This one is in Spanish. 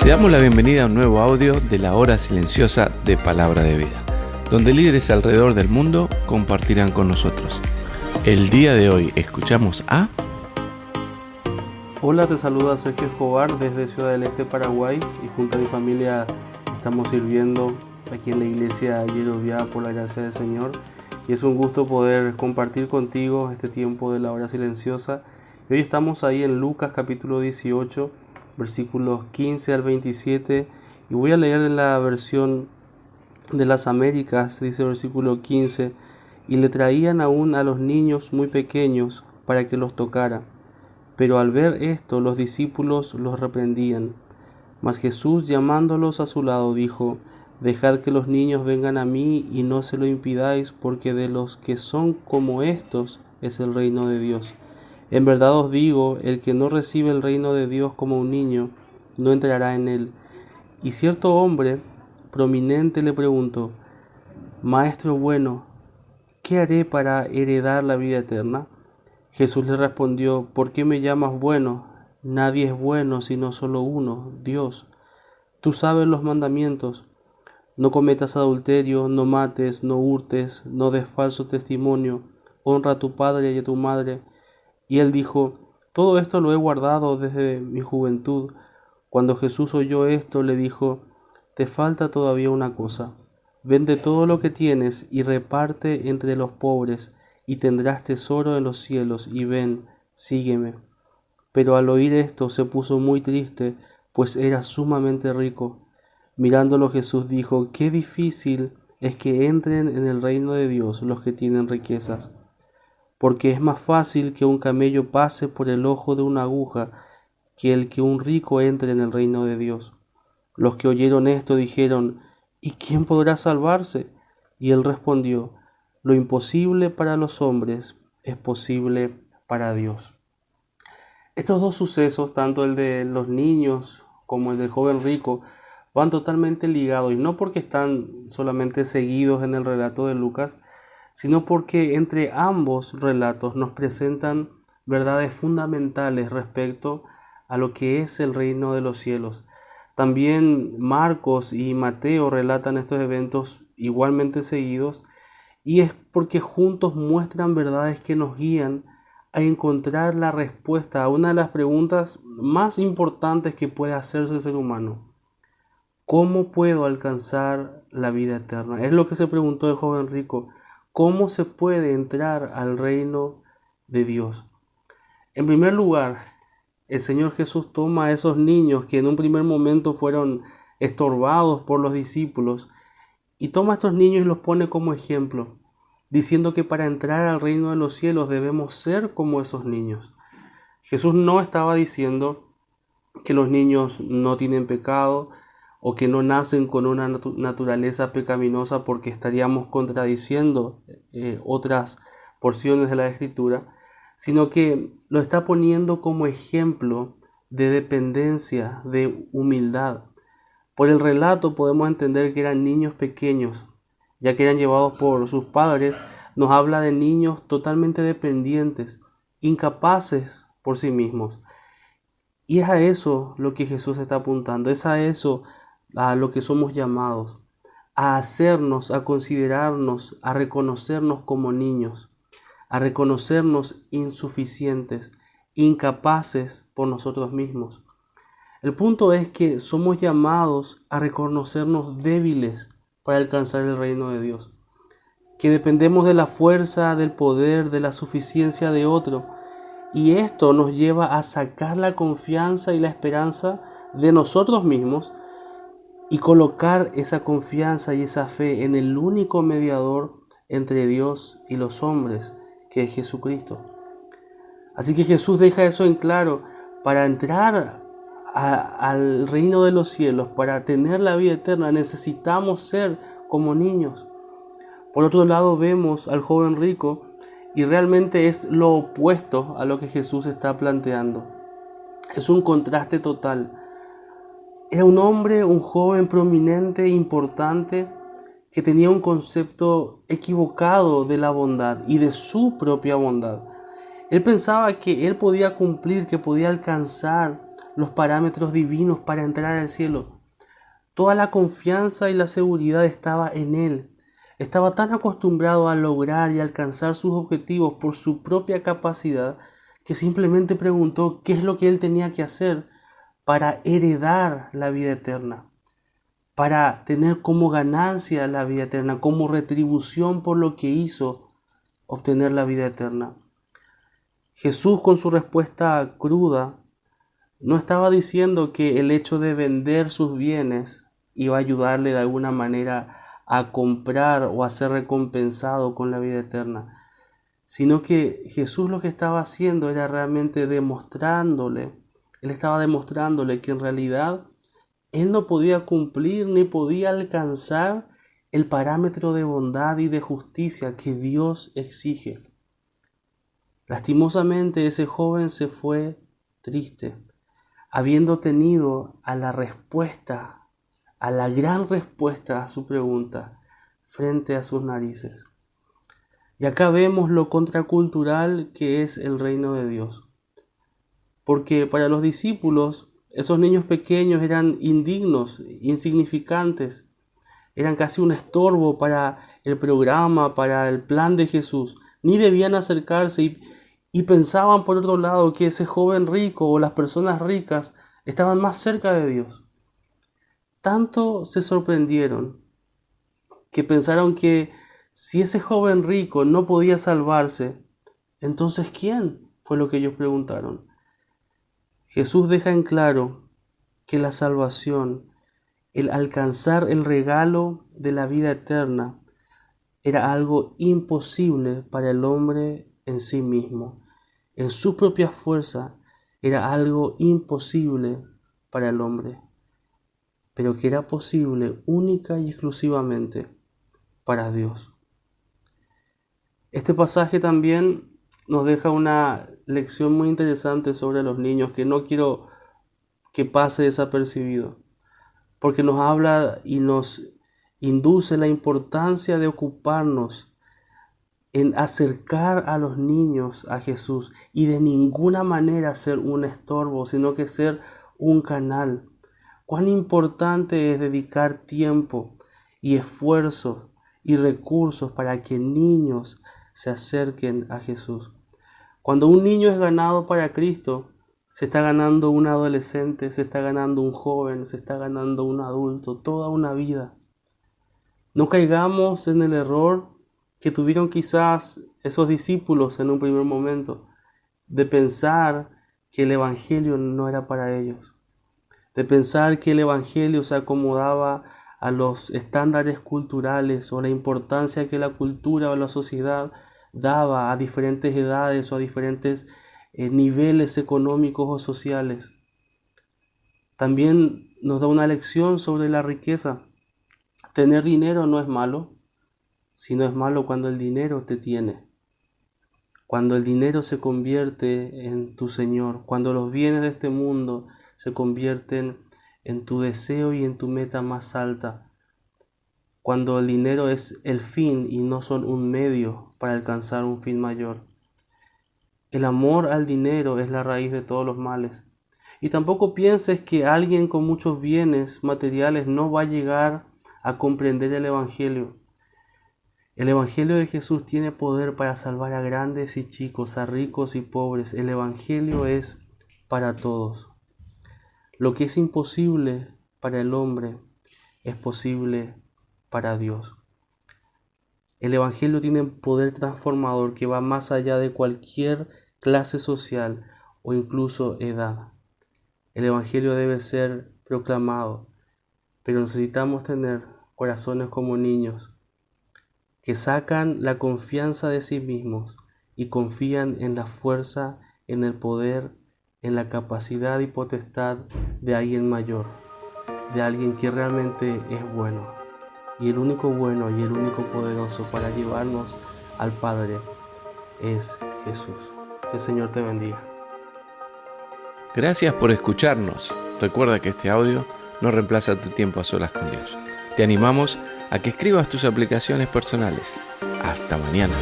Te damos la bienvenida a un nuevo audio de la hora silenciosa de Palabra de Vida, donde líderes alrededor del mundo compartirán con nosotros. El día de hoy escuchamos a... Hola, te saluda Sergio Escobar desde Ciudad del Este, Paraguay, y junto a mi familia estamos sirviendo aquí en la iglesia Yerovia por la gracia del Señor, y es un gusto poder compartir contigo este tiempo de la hora silenciosa. Y hoy estamos ahí en Lucas capítulo 18, versículos 15 al 27, y voy a leer en la versión de las Américas. Dice el versículo 15: y le traían aún a los niños muy pequeños para que los tocara, pero al ver esto los discípulos los reprendían. Mas Jesús, llamándolos a su lado, dijo: dejad que los niños vengan a mí y no se lo impidáis, porque de los que son como estos es el reino de Dios. En verdad os digo, el que no recibe el reino de Dios como un niño, no entrará en él. Y cierto hombre prominente le preguntó: Maestro bueno, ¿qué haré para heredar la vida eterna? Jesús le respondió: ¿por qué me llamas bueno? Nadie es bueno sino solo uno, Dios. Tú sabes los mandamientos: no cometas adulterio, no mates, no hurtes, no des falso testimonio, honra a tu padre y a tu madre. Y él dijo: todo esto lo he guardado desde mi juventud. Cuando Jesús oyó esto, le dijo: te falta todavía una cosa. Vende todo lo que tienes y reparte entre los pobres, y tendrás tesoro en los cielos, y ven, sígueme. Pero al oír esto se puso muy triste, pues era sumamente rico. Mirándolo, Jesús dijo: qué difícil es que entren en el reino de Dios los que tienen riquezas. Porque es más fácil que un camello pase por el ojo de una aguja que el que un rico entre en el reino de Dios. Los que oyeron esto dijeron: ¿y quién podrá salvarse? Y él respondió: lo imposible para los hombres es posible para Dios. Estos dos sucesos, tanto el de los niños como el del joven rico, van totalmente ligados, y no porque están solamente seguidos en el relato de Lucas, sino porque entre ambos relatos nos presentan verdades fundamentales respecto a lo que es el reino de los cielos. También Marcos y Mateo relatan estos eventos igualmente seguidos, y es porque juntos muestran verdades que nos guían a encontrar la respuesta a una de las preguntas más importantes que puede hacerse el ser humano: ¿cómo puedo alcanzar la vida eterna? Es lo que se preguntó el joven rico. ¿Cómo se puede entrar al reino de Dios? En primer lugar, el Señor Jesús toma a esos niños que en un primer momento fueron estorbados por los discípulos, y toma a estos niños y los pone como ejemplo, diciendo que para entrar al reino de los cielos debemos ser como esos niños. Jesús no estaba diciendo que los niños no tienen pecado o que no nacen con una naturaleza pecaminosa, porque estaríamos contradiciendo otras porciones de la Escritura, sino que lo está poniendo como ejemplo de dependencia, de humildad. Por el relato podemos entender que eran niños pequeños, ya que eran llevados por sus padres. Nos habla de niños totalmente dependientes, incapaces por sí mismos. Y es a eso lo que Jesús está apuntando, es a eso a lo que somos llamados, a hacernos, a considerarnos, a reconocernos como niños, a reconocernos insuficientes, incapaces por nosotros mismos. El punto es que somos llamados a reconocernos débiles para alcanzar el reino de Dios, que dependemos de la fuerza, del poder, de la suficiencia de otro, y esto nos lleva a sacar la confianza y la esperanza de nosotros mismos y colocar esa confianza y esa fe en el único mediador entre Dios y los hombres, que es Jesucristo. Así que Jesús deja eso en claro: para entrar al reino de los cielos, para tener la vida eterna, necesitamos ser como niños. Por otro lado, vemos al joven rico, y realmente es lo opuesto a lo que Jesús está planteando. Es un contraste total. Era un hombre, un joven prominente, importante, que tenía un concepto equivocado de la bondad y de su propia bondad. Él pensaba que él podía cumplir, que podía alcanzar los parámetros divinos para entrar al cielo. Toda la confianza y la seguridad estaba en él. Estaba tan acostumbrado a lograr y alcanzar sus objetivos por su propia capacidad que simplemente preguntó qué es lo que él tenía que hacer para heredar la vida eterna, para tener como ganancia la vida eterna, como retribución por lo que hizo, obtener la vida eterna. Jesús, con su respuesta cruda, no estaba diciendo que el hecho de vender sus bienes iba a ayudarle de alguna manera a comprar o a ser recompensado con la vida eterna, sino que Jesús lo que estaba haciendo era realmente demostrándole que en realidad él no podía cumplir ni podía alcanzar el parámetro de bondad y de justicia que Dios exige. Lastimosamente ese joven se fue triste, habiendo tenido a la gran respuesta a su pregunta frente a sus narices. Y acá vemos lo contracultural que es el reino de Dios. Porque para los discípulos, esos niños pequeños eran indignos, insignificantes, eran casi un estorbo para el programa, para el plan de Jesús. Ni debían acercarse y pensaban por otro lado que ese joven rico o las personas ricas estaban más cerca de Dios. Tanto se sorprendieron que pensaron que si ese joven rico no podía salvarse, entonces ¿quién? Fue lo que ellos preguntaron. Jesús deja en claro que la salvación, el alcanzar el regalo de la vida eterna, era algo imposible para el hombre en sí mismo. En su propia fuerza era algo imposible para el hombre, pero que era posible única y exclusivamente para Dios. Este pasaje también nos deja una lección muy interesante sobre los niños que no quiero que pase desapercibido, porque nos habla y nos induce la importancia de ocuparnos en acercar a los niños a Jesús y de ninguna manera ser un estorbo, sino que ser un canal. Cuán importante es dedicar tiempo y esfuerzo y recursos para que niños se acerquen a Jesús. Cuando un niño es ganado para Cristo, se está ganando un adolescente, se está ganando un joven, se está ganando un adulto, toda una vida. No caigamos en el error que tuvieron quizás esos discípulos en un primer momento, de pensar que el Evangelio no era para ellos, de pensar que el Evangelio se acomodaba a los estándares culturales o la importancia que la cultura o la sociedad daba a diferentes edades o a diferentes niveles económicos o sociales. También nos da una lección sobre la riqueza. Tener dinero no es malo, sino es malo cuando el dinero te tiene. Cuando el dinero se convierte en tu Señor, cuando los bienes de este mundo se convierten en tu deseo y en tu meta más alta, cuando el dinero es el fin y no son un medio para alcanzar un fin mayor. El amor al dinero es la raíz de todos los males. Y tampoco pienses que alguien con muchos bienes materiales no va a llegar a comprender el Evangelio. El Evangelio de Jesús tiene poder para salvar a grandes y chicos, a ricos y pobres. El Evangelio es para todos. Lo que es imposible para el hombre es posible para Dios. El Evangelio tiene un poder transformador que va más allá de cualquier clase social o incluso edad. El Evangelio debe ser proclamado, pero necesitamos tener corazones como niños que sacan la confianza de sí mismos y confían en la fuerza, en el poder, en la capacidad y potestad de alguien mayor, de alguien que realmente es bueno. Y el único bueno y el único poderoso para llevarnos al Padre es Jesús. Que el Señor te bendiga. Gracias por escucharnos. Recuerda que este audio no reemplaza tu tiempo a solas con Dios. Te animamos a que escribas tus aplicaciones personales. Hasta mañana.